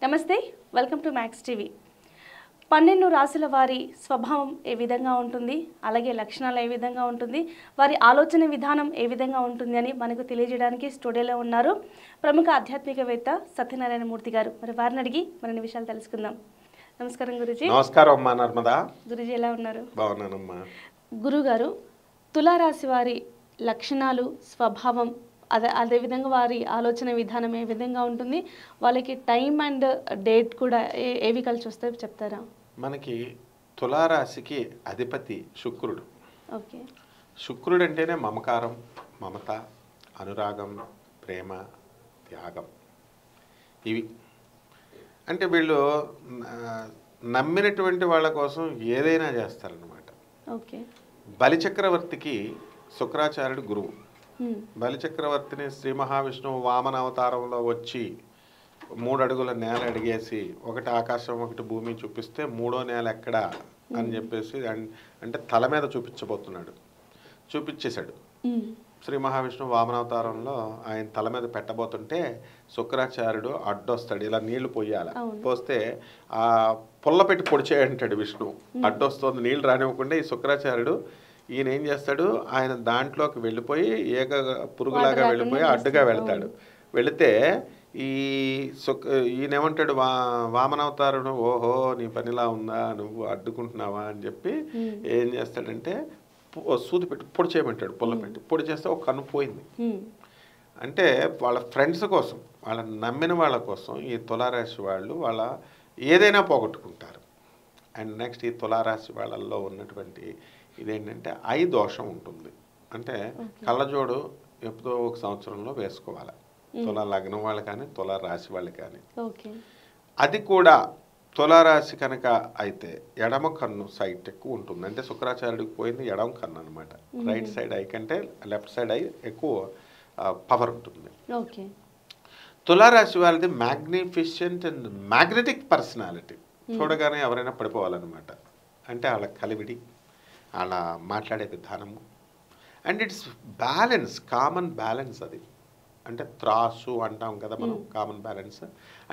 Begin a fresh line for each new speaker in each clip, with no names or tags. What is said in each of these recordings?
నమస్తే, welcome to max TV. 12 రాశుల వారి స్వభావం ఏ విధంగా ఉంటుంది, అలాగే లక్షణాలు ఏ విధంగా ఉంటుంది, వారి ఆలోచన విధానం ఏ విధంగా ఉంటుంది అని మనకు తెలియజేయడానికి స్టూడియోలో ఉన్నారు ప్రముఖ ఆధ్యాత్మికవేత్త సత్యనారాయణ మూర్తి గారు. మరి వారిని అడిగి మరిన్ని విషయాలు తెలుసుకుందాం. నమస్కారం గురుజీ.
నమస్కారం అమ్మా నర్మదా.
గురుజీ ఎలా ఉన్నారు?
బాగున్నానమ్మా.
గురుగారు, తులారాశి వారి లక్షణాలు, స్వభావం, అదేవిధంగా వారి ఆలోచన విధానం ఏ విధంగా ఉంటుంది, వాళ్ళకి టైం అండ్ డేట్ కూడా ఏవి కలిసి వస్తాయో చెప్తారా?
మనకి తులారాశికి అధిపతి శుక్రుడు.
ఓకే.
శుక్రుడు అంటేనే మమకారం, మమత, అనురాగం, ప్రేమ, త్యాగం. ఇవి అంటే వీళ్ళు నమ్మినటువంటి వాళ్ళ కోసం ఏదైనా చేస్తారన్నమాట.
ఓకే.
బలిచక్రవర్తికి శుక్రాచార్యుడు గురువు. బలిచక్రవర్తిని శ్రీ మహావిష్ణువు వామన అవతారంలో వచ్చి 3 అడుగుల నేల అడిగేసి ఒకటి ఆకాశం ఒకటి భూమి చూపిస్తే 3వ నేల ఎక్కడా అని చెప్పేసి అంటే తల మీద చూపించేశాడు. శ్రీ మహావిష్ణువు వామనావతారంలో ఆయన తల మీద పెట్టబోతుంటే శుక్రాచార్యుడు అడ్డొస్తాడు. ఇలా నీళ్లు పోయాల, పోస్తే ఆ పుల్ల పెట్టి పొడిచేయంటాడు విష్ణువు. అడ్డొస్తుంది, నీళ్లు రానివ్వకుండా ఈ శుక్రాచార్యుడు ఈయన ఏం చేస్తాడు, ఆయన దాంట్లోకి వెళ్ళిపోయి ఏక పురుగులాగా వెళ్ళిపోయి అడ్డుగా వెళ్తాడు. వెళితే ఈయనేమంటాడు, వామనావతారుడు, ఓహో నీ పనిలా ఉందా, నువ్వు అడ్డుకుంటున్నావా అని చెప్పి ఏం చేస్తాడంటే సూది పెట్టి పొడి చేయమంటాడు. పుల్ల పెట్టి పొడి చేస్తే ఒక కన్ను పోయింది. అంటే వాళ్ళ ఫ్రెండ్స్ కోసం, వాళ్ళ నమ్మిన వాళ్ళ కోసం ఈ తులారాశి వాళ్ళు వాళ్ళ ఏదైనా పోగొట్టుకుంటారు. అండ్ నెక్స్ట్ ఈ తులారాశి వాళ్ళల్లో ఉన్నటువంటి ఇదేంటంటే ఐ దోషం ఉంటుంది. అంటే కళ్ళజోడు ఎప్పుడో ఒక సంవత్సరంలో వేసుకోవాలి, తులా లగ్నం వాళ్ళు కానీ తులా రాశి వాళ్ళు కానీ. అది కూడా తులారాశి కనుక అయితే ఎడమ కన్ను సైట్ ఎక్కువ ఉంటుంది. అంటే శుక్రాచార్యుడికి పోయింది ఎడమ కన్ను అనమాట. రైట్ సైడ్ ఐ కంటే లెఫ్ట్ సైడ్ ఐ ఎక్కువ పవర్ ఉంటుంది. తులారాశి వాళ్ళది మ్యాగ్నిఫిషెంట్ అండ్ మ్యాగ్నెటిక్ పర్సనాలిటీ. చూడగానే ఎవరైనా పడిపోవాలన్నమాట. అంటే వాళ్ళ కలివిడి, వాళ్ళ మాట్లాడే విధానము and it's balance, common balance. అది అంటే త్రాసు అంటాం కదా మనం, కామన్ బ్యాలెన్స్.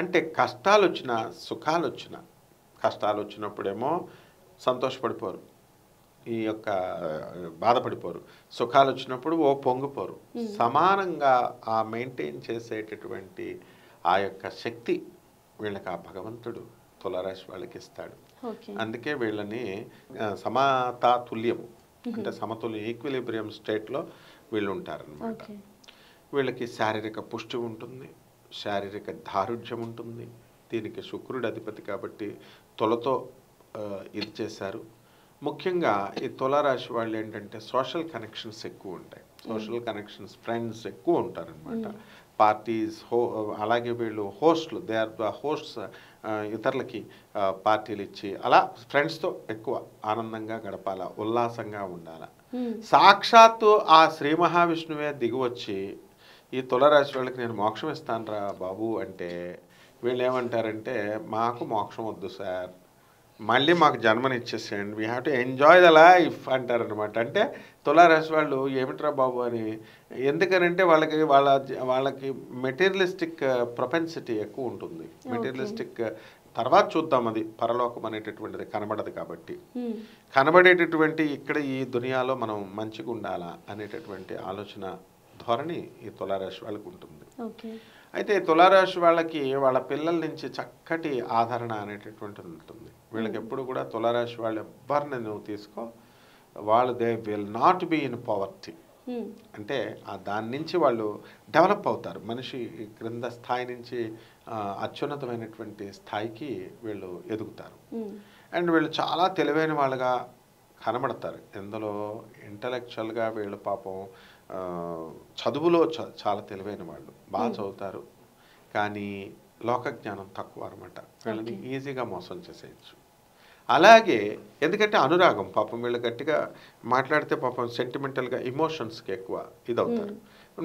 అంటే కష్టాలు వచ్చినా సుఖాలు వచ్చినా, కష్టాలు వచ్చినప్పుడేమో సంతోషపడిపోరు, ఈ యొక్క బాధపడిపోరు. సుఖాలు వచ్చినప్పుడు ఓ పొంగిపోరు. సమానంగా ఆ మెయింటైన్ చేసేటటువంటి ఆ యొక్క శక్తి వీళ్ళకి ఆ భగవంతుడు తులారాశి వాళ్ళకి ఇస్తాడు. అందుకే వీళ్ళని సమతాతుల్యము అంటే సమతుల్య ఈక్విలిబ్రియం స్టేట్లో వీళ్ళు ఉంటారనమాట. వీళ్ళకి శారీరక పుష్టి ఉంటుంది, శారీరక దారుఢ్యం ఉంటుంది. దీనికి శుక్రుడు అధిపతి కాబట్టి తులతో ఇది చేశారు. ముఖ్యంగా ఈ తులారాశి వాళ్ళు ఏంటంటే సోషల్ కనెక్షన్స్ ఎక్కువ ఉంటాయి. సోషల్ కనెక్షన్స్, ఫ్రెండ్స్ ఎక్కువ ఉంటారనమాట. పార్టీస్, అలాగే వీళ్ళు హోస్ట్లు, దే ఆర్ ద హోస్ట్స్. ఇతరులకి పార్టీలు ఇచ్చి అలా ఫ్రెండ్స్తో ఎక్కువ ఆనందంగా గడపాల, ఉల్లాసంగా ఉండాల. సాక్షాత్తు ఆ శ్రీ మహావిష్ణువే దిగివచ్చి ఈ తులారాశి వాళ్ళకి నేను మోక్షం ఇస్తానురా బాబు అంటే వీళ్ళు ఏమంటారంటే, మాకు మోక్షం వద్దు సార్, మళ్ళీ మాకు జన్మనిచ్చేసేయండి, we have to enjoy the life అంటారనమాట. అంటే తులారాశి వాళ్ళు ఏమిట్రా బాబు అని. ఎందుకనంటే వాళ్ళకి మెటీరియలిస్టిక్ ప్రొపెన్సిటీ ఎక్కువ ఉంటుంది. మెటీరియలిస్టిక్ తర్వాత చూద్దాం, అది పరలోకం అనేటటువంటిది కనబడదు కాబట్టి. కనబడేటటువంటి ఇక్కడ ఈ దునియాలో మనం మంచిగా ఉండాలా అనేటటువంటి ఆలోచన ధోరణి ఈ తులారాశి వాళ్ళకి ఉంటుంది. అయితే తులారాశి వాళ్ళకి వాళ్ళ పిల్లల నుంచి చక్కటి ఆదరణ అనేటటువంటిది ఉంటుంది. వీళ్ళకి ఎప్పుడు కూడా తులారాశి వాళ్ళు ఎవరిని నువ్వు తీసుకో, వాళ్ళు they will not be in poverty. అంటే దాని నుంచి వాళ్ళు డెవలప్ అవుతారు. మనిషి క్రింద స్థాయి నుంచి అత్యున్నతమైనటువంటి స్థాయికి వీళ్ళు ఎదుగుతారు. అండ్ వీళ్ళు చాలా తెలివైన వాళ్ళగా కనబడతారు. ఎందులో ఇంటలెక్చువల్గా వీళ్ళు పాపం చదువులో చాలా తెలివైన వాళ్ళు, బాగా చదువుతారు, కానీ లోకజ్ఞానం తక్కువ అనమాట. వీళ్ళని ఈజీగా మోసం చేసేయచ్చు. అలాగే ఎందుకంటే అనురాగం, పాపం వీళ్ళు గట్టిగా మాట్లాడితే పాపం సెంటిమెంటల్గా ఎమోషన్స్కి ఎక్కువ ఇదవుతారు.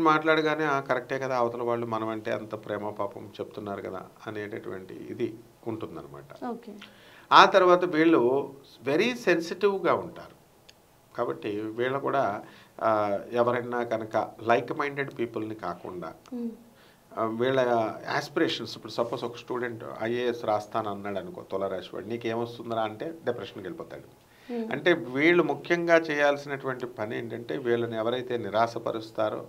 మాట్లాడగానే కరెక్టే కదా, అవతల వాళ్ళు మనం అంటే అంత ప్రేమ పాపం చెప్తున్నారు కదా అనేటటువంటి ఇది ఉంటుందన్నమాట. ఆ తర్వాత వీళ్ళు వెరీ సెన్సిటివ్గా ఉంటారు. కాబట్టి వీళ్ళు కూడా ఎవరైనా కనుక లైక్ మైండెడ్ పీపుల్ని కాకుండా వీళ్ళ యాస్పిరేషన్స్, ఇప్పుడు సపోజ్ ఒక స్టూడెంట్ ఐఏఎస్ రాస్తాను అన్నాడు అనుకో తులారాశి వాడు, నీకేమొస్తుందిరా అంటే డిప్రెషన్కి వెళ్ళిపోతాడు. అంటే వీళ్ళు ముఖ్యంగా చేయాల్సినటువంటి పని ఏంటంటే వీళ్ళని ఎవరైతే నిరాశపరుస్తారో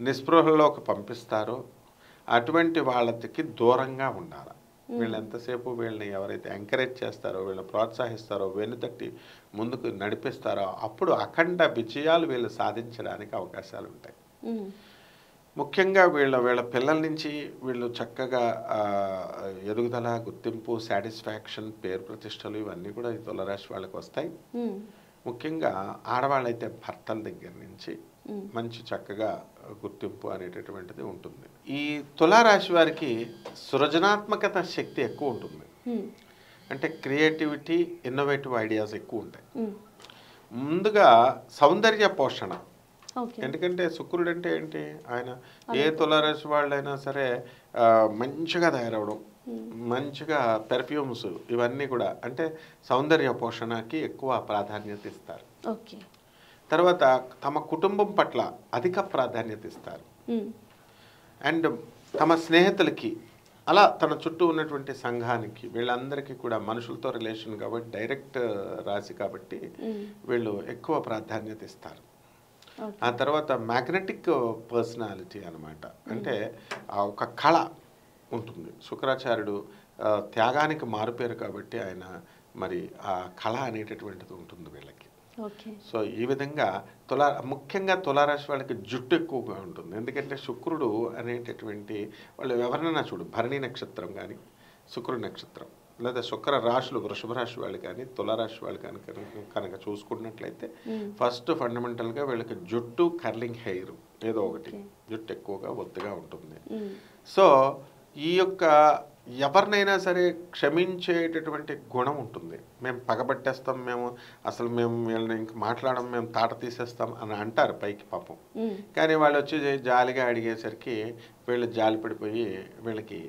నిస్పృహలోకి పంపిస్తారో అటువంటి వాళ్ళకి దూరంగా ఉండాలి. వీళ్ళు ఎంతసేపు వీళ్ళని ఎవరైతే ఎంకరేజ్ చేస్తారో, వీళ్ళని ప్రోత్సహిస్తారో, వెన్నుతట్టి ముందుకు నడిపిస్తారో అప్పుడు అఖండ విజయాలు వీళ్ళు సాధించడానికి అవకాశాలు ఉంటాయి. ముఖ్యంగా వీళ్ళ పిల్లల నుంచి వీళ్ళు చక్కగా ఎదుగుదల, గుర్తింపు, సాటిస్ఫాక్షన్, పేరు ప్రతిష్టలు ఇవన్నీ కూడా ఈ తులారాశి వాళ్ళకి వస్తాయి. ముఖ్యంగా ఆడవాళ్ళైతే భర్తల దగ్గర నుంచి మంచి చక్కగా గుర్తింపు అనేటటువంటిది ఉంటుంది. ఈ తులారాశి వారికి సృజనాత్మకత శక్తి ఎక్కువ ఉంటుంది. అంటే క్రియేటివిటీ, ఇన్నోవేటివ్ ఐడియాస్ ఎక్కువ ఉంటాయి. ముందుగా సౌందర్య పోషణ, ఎందుకంటే శుక్రుడు అంటే ఏంటి, ఆయన ఏ తులారాశి వాళ్ళైనా సరే మంచిగా తయారవడం, మంచిగా పెర్ఫ్యూమ్స్ ఇవన్నీ కూడా అంటే సౌందర్య పోషణకి ఎక్కువ ప్రాధాన్యత ఇస్తారు. తర్వాత తమ కుటుంబం పట్ల అధిక ప్రాధాన్యత ఇస్తారు. అండ్ తమ స్నేహితులకి, అలా తన చుట్టూ ఉన్నటువంటి సంఘానికి, వీళ్ళందరికీ కూడా మనుషులతో రిలేషన్ కాబట్టి డైరెక్ట్ రాశి కాబట్టి వీళ్ళు ఎక్కువ ప్రాధాన్యత ఇస్తారు. ఆ తర్వాత మ్యాగ్నెటిక్ పర్సనాలిటీ అనమాట, అంటే ఒక కళ ఉంటుంది. శుక్రాచార్యుడు త్యాగానికి మారుపేరు కాబట్టి ఆయన మరి ఆ కళ అనేటటువంటిది ఉంటుంది వీళ్ళకి. సో ఈ విధంగా ముఖ్యంగా తులారాశి వాళ్ళకి జుట్టు ఎక్కువగా ఉంటుంది. ఎందుకంటే శుక్రుడు అనేటటువంటి వాళ్ళు ఎవరినైనా చూడు, భరణి నక్షత్రం కానీ, శుక్రుడి నక్షత్రం, లేదా శుక్ర రాశులు వృషభ రాశి వాళ్ళు కానీ, తులారాశి వాళ్ళు కనుక చూసుకున్నట్లయితే ఫస్ట్ ఫండమెంటల్గా వీళ్ళకి జుట్టు, కర్లింగ్ హెయిర్ ఏదో ఒకటి, జుట్టు ఎక్కువగా ఒత్తుగా ఉంటుంది. సో ఈ యొక్క ఎవరినైనా సరే క్షమించేటటువంటి గుణం ఉంటుంది. మేము పగబట్టేస్తాం, మేము వీళ్ళని ఇంక మాట్లాడడం, మేము తాట తీసేస్తాం అని అంటారు పైకి పాపం. కానీ వాళ్ళు వచ్చి జాలిగా అడిగేసరికి వీళ్ళు జాలి పడిపోయి వీళ్ళకి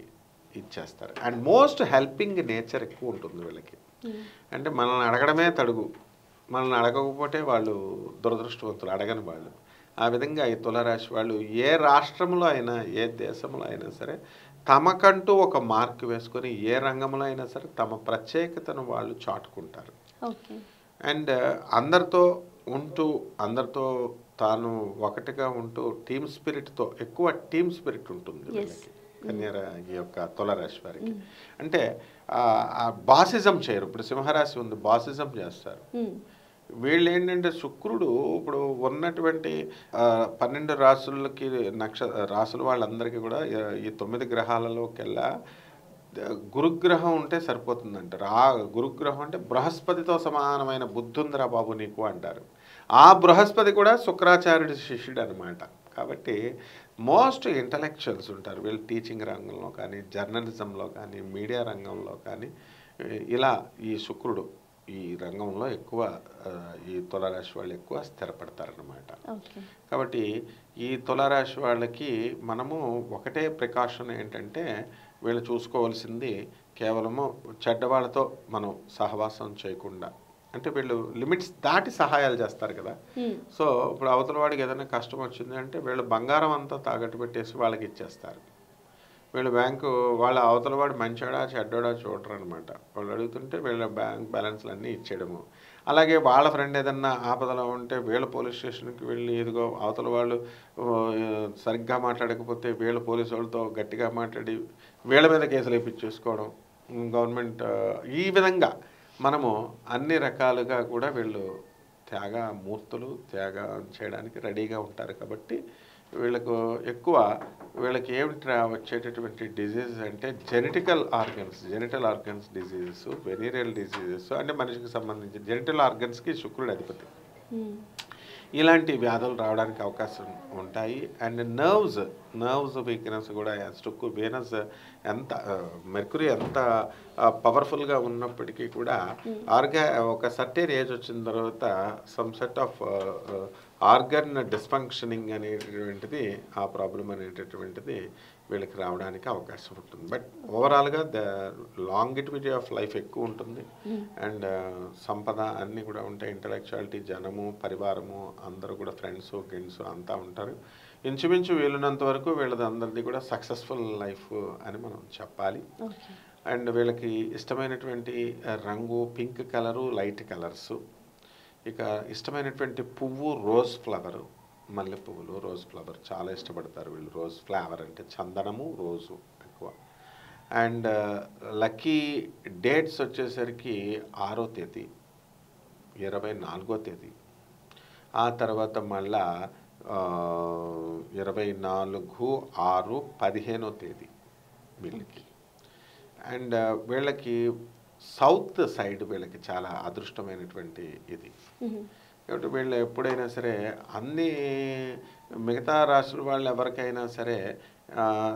ఇచ్చేస్తారు. అండ్ మోస్ట్ హెల్పింగ్ నేచర్ ఎక్కువ ఉంటుంది వీళ్ళకి. అంటే మనల్ని అడగడమే తడుగు, మనల్ని అడగకపోతే వాళ్ళు దురదృష్టవంతులు, అడగని వాళ్ళు. ఆ విధంగా ఈ తులారాశి వాళ్ళు ఏ రాష్ట్రంలో అయినా, ఏ దేశంలో అయినా సరే తమకంటూ ఒక మార్క్ వేసుకొని ఏ రంగంలో అయినా సరే తమ ప్రత్యేకతను వాళ్ళు చాటుకుంటారు. అండ్ అందరితో ఉంటూ, అందరితో తాను ఒకటిగా ఉంటూ టీమ్ స్పిరిట్తో, ఎక్కువ టీమ్ స్పిరిట్ ఉంటుంది వీళ్ళకి, ఈ యొక్క తులారాశి వారికి. అంటే బాసిజం చేయరు. ఇప్పుడు సింహరాశి ఉంది, బాసిజం చేస్తారు. వీళ్ళు ఏంటంటే శుక్రుడు ఇప్పుడు ఉన్నటువంటి 12 రాసులకి రాసుల వాళ్ళందరికీ కూడా ఈ 9 గ్రహాలలోకెల్లా గురుగ్రహం ఉంటే సరిపోతుందంటారు. ఆ గురుగ్రహం అంటే బృహస్పతితో సమానమైన బుద్ధి ఉందిరా బాబు నీకు అంటారు. ఆ బృహస్పతి కూడా శుక్రాచార్యుడి శిష్యుడు అనమాట. కాబట్టి మోస్ట్ ఇంటలెక్చువల్స్ ఉంటారు వీళ్ళు, టీచింగ్ రంగంలో కానీ, జర్నలిజంలో కానీ, మీడియా రంగంలో కానీ. ఇలా ఈ శుక్రుడు ఈ రంగంలో ఎక్కువ ఈ తులారాశి వాళ్ళు ఎక్కువ స్థిరపడతారన్నమాట. కాబట్టి ఈ తులారాశి వాళ్ళకి మనము ఒకటే ప్రికాషన్ ఏంటంటే, వీళ్ళు చూసుకోవాల్సింది కేవలము చెడ్డవాళ్ళతో మనం సహవాసం చేయకుండా. అంటే వీళ్ళు లిమిట్స్ దాటి సహాయాలు చేస్తారు కదా. సో ఇప్పుడు అవతల వాడికి ఏదైనా కష్టం వచ్చింది అంటే వీళ్ళు బంగారం అంతా తాకట్టు పెట్టేసి వాళ్ళకి ఇచ్చేస్తారు. వీళ్ళు బ్యాంకు వాళ్ళ అవతల వాడు మంచోడా చెడ్డోడా చూడరు అనమాట. వాళ్ళు అడుగుతుంటే వీళ్ళ బ్యాంక్ బ్యాలెన్స్లు అన్నీ ఇచ్చేయడము. అలాగే వాళ్ళ ఫ్రెండ్ ఏదన్నా ఆపదలో ఉంటే వీళ్ళ పోలీస్ స్టేషన్కి వెళ్ళి ఇదిగో అవతల వాళ్ళు సరిగ్గా మాట్లాడకపోతే వీళ్ళ పోలీసు వాళ్ళతో గట్టిగా మాట్లాడి వీళ్ళ మీద కేసులు వేయించేసుకోవడం, గవర్నమెంట్ ఈ విధంగా మనము అన్ని రకాలుగా కూడా వీళ్ళు త్యాగమూర్తులు, త్యాగం చేయడానికి రెడీగా ఉంటారు. కాబట్టి వీళ్ళకి ఏమిటి వచ్చేటటువంటి డిజీజెస్ అంటే genetical organs diseases, venereal diseases, అంటే మనిషికి సంబంధించి జెనెటికల్ ఆర్గన్స్కి శుక్రుడు అధిపతి. ఇలాంటి వ్యాధులు రావడానికి అవకాశం ఉంటాయి. అండ్ నర్వ్స్ వీక్నెస్ కూడా, వీనస్ ఎంత మెర్క్యూరీ ఎంత పవర్ఫుల్గా ఉన్నప్పటికీ కూడా ఒక సర్టెన్ ఏజ్ వచ్చిన తర్వాత some set of organ dysfunctioning అనేటటువంటిది, ఆ ప్రాబ్లం అనేటటువంటిది వీళ్ళకి రావడానికి అవకాశం ఉంటుంది. బట్ ఓవరాల్గా లాంగిటివిటీ ఆఫ్ లైఫ్ ఎక్కువ ఉంటుంది. అండ్ సంపద అన్నీ కూడా ఉంటాయి. ఇంటలెక్చువాలిటీ, జనము, పరివారము అందరూ కూడా ఫ్రెండ్స్ అంతా ఉంటారు. ఇంచుమించు వీలున్నంత వరకు వీళ్ళది అందరిది కూడా సక్సెస్ఫుల్ లైఫ్ అని మనం చెప్పాలి. అండ్ వీళ్ళకి ఇష్టమైనటువంటి రంగు పింక్ కలరు, లైట్ కలర్సు. ఇక ఇష్టమైనటువంటి పువ్వు రోజ్ ఫ్లవరు, మల్లె పువ్వులు, రోజ్ ఫ్లవర్ చాలా ఇష్టపడతారు వీళ్ళు. రోజ్ ఫ్లవర్ అంటే చందనము, రోజు ఎక్కువ. అండ్ లక్కీ డేట్స్ వచ్చేసరికి 6వ తేదీ, 24వ తేదీ, ఆ తర్వాత మళ్ళా 24/6/15వ తేదీ వీళ్ళకి. అండ్ వీళ్ళకి సౌత్ సైడ్ వీళ్ళకి చాలా అదృష్టమైనటువంటి ఇది. కాబట్టి వీళ్ళు ఎప్పుడైనా సరే అన్ని మిగతా రాశుల వాళ్ళు ఎవరికైనా సరే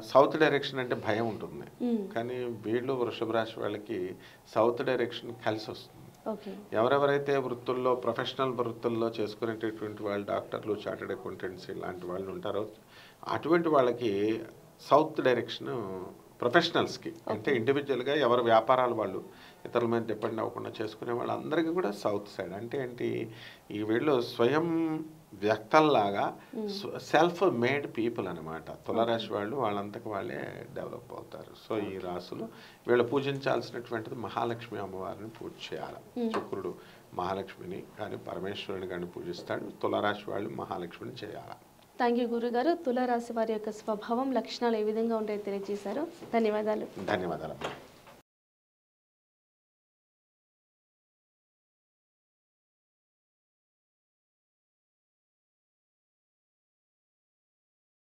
సౌత్ డైరెక్షన్ అంటే భయం ఉంటుంది, కానీ వీళ్ళు వృషభ రాశి వాళ్ళకి సౌత్ డైరెక్షన్ కలిసి వస్తుంది. ఎవరెవరైతే వృత్తుల్లో ప్రొఫెషనల్ వృత్తుల్లో చేసుకునేటటువంటి వాళ్ళు, డాక్టర్లు, చార్టెడ్ అకౌంటెంట్స్ ఇలాంటి వాళ్ళు ఉంటారో అటువంటి వాళ్ళకి సౌత్ డైరెక్షన్ ప్రొఫెషనల్స్కి, అంటే ఇండివిజువల్గా ఎవరి వ్యాపారాలు వాళ్ళు ఇతరుల మీద డిపెండ్ అవ్వకుండా చేసుకునే వాళ్ళందరికీ కూడా సౌత్ సైడ్. అంటే ఏంటి, ఈ వీళ్ళు స్వయం వ్యక్తల్లాగా సెల్ఫ్ మేడ్ పీపుల్ అనమాట. తులారాశి వాళ్ళు వాళ్ళంతకు వాళ్ళే డెవలప్ అవుతారు. సో ఈ రాశులు వీళ్ళు పూజించాల్సినటువంటిది మహాలక్ష్మి అమ్మవారిని పూజ చేయాలి. శుక్రుడు మహాలక్ష్మిని కానీ పరమేశ్వరుని కానీ పూజిస్తాడు. తులారాశి వాళ్ళు మహాలక్ష్మిని చేయాలి.
థ్యాంక్ యూ గురుగారు. తులారాశి వారి యొక్క స్వభావం, లక్షణాలు ఏ విధంగా ఉంటాయో తెలియజేశారు. ధన్యవాదాలు.
ధన్యవాదాలు.